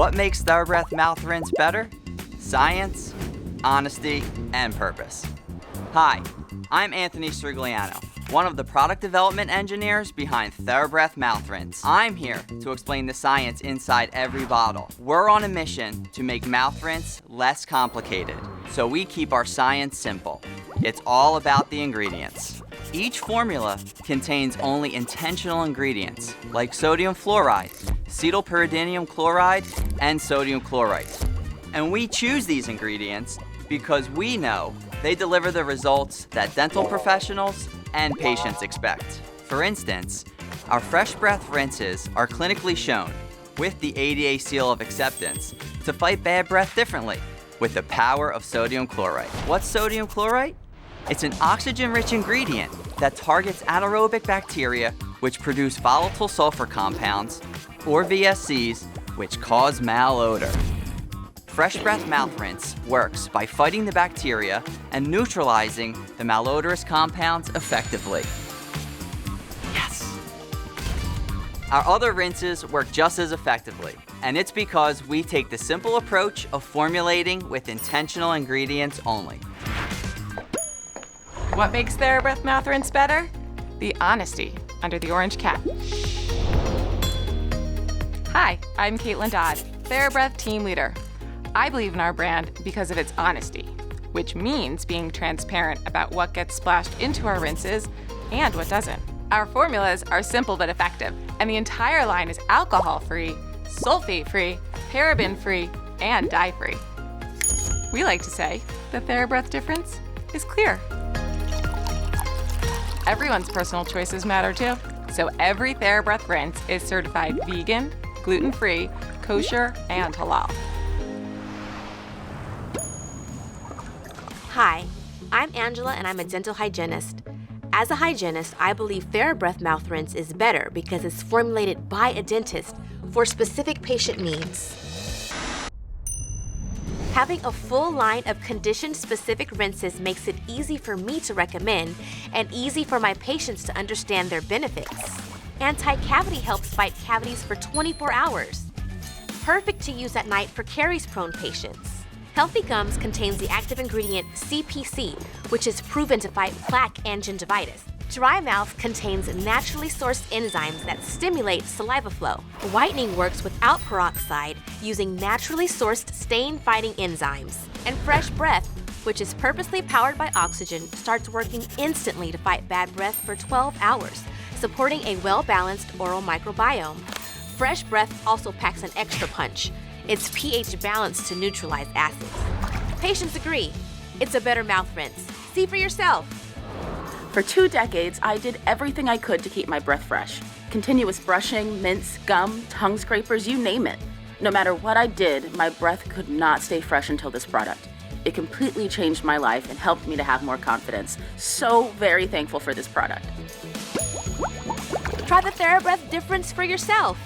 What makes Therabreath mouth rinse better? Science, honesty, and purpose. Hi, I'm Anthony Strigliano, one of the product development engineers behind Therabreath mouth rinse. I'm here to explain the science inside every bottle. We're on a mission to make mouth rinse less complicated, so we keep our science simple. It's all about the ingredients. Each formula contains only intentional ingredients like sodium fluoride, cetylpyridinium chloride, and sodium chloride. And we choose these ingredients because we know they deliver the results that dental professionals and patients expect. For instance, our Fresh Breath rinses are clinically shown with the ADA seal of acceptance to fight bad breath differently with the power of sodium chloride. What's sodium chloride? It's an oxygen-rich ingredient that targets anaerobic bacteria which produce volatile sulfur compounds, or VSCs, which cause malodor. Fresh Breath mouth rinse works by fighting the bacteria and neutralizing the malodorous compounds effectively. Yes! Our other rinses work just as effectively, and it's because we take the simple approach of formulating with intentional ingredients only. What makes Therabreath mouth rinse better? The honesty under the orange cap. Hi, I'm Caitlin Dodd, Therabreath team leader. I believe in our brand because of its honesty, which means being transparent about what gets splashed into our rinses and what doesn't. Our formulas are simple but effective, and the entire line is alcohol-free, sulfate-free, paraben-free, and dye-free. We like to say the Therabreath difference is clear. Everyone's personal choices matter too, so every Therabreath rinse is certified vegan, gluten-free, kosher, and halal. Hi, I'm Angela and I'm a dental hygienist. As a hygienist, I believe Therabreath mouth rinse is better because it's formulated by a dentist for specific patient needs. Having a full line of condition-specific rinses makes it easy for me to recommend and easy for my patients to understand their benefits. Anti-cavity helps fight cavities for 24 hours. Perfect to use at night for caries-prone patients. Healthy Gums contains the active ingredient CPC, which is proven to fight plaque and gingivitis. Dry Mouth contains naturally sourced enzymes that stimulate saliva flow. Whitening works without peroxide using naturally sourced stain-fighting enzymes. And Fresh Breath, which is purposely powered by oxygen, starts working instantly to fight bad breath for 12 hours, supporting a well-balanced oral microbiome. Fresh Breath also packs an extra punch. It's pH balanced to neutralize acids. Patients agree. It's a better mouth rinse. See for yourself. For 2 decades, I did everything I could to keep my breath fresh. Continuous brushing, mints, gum, tongue scrapers, you name it. No matter what I did, my breath could not stay fresh until this product. It completely changed my life and helped me to have more confidence. So very thankful for this product. Try the Therabreath difference for yourself.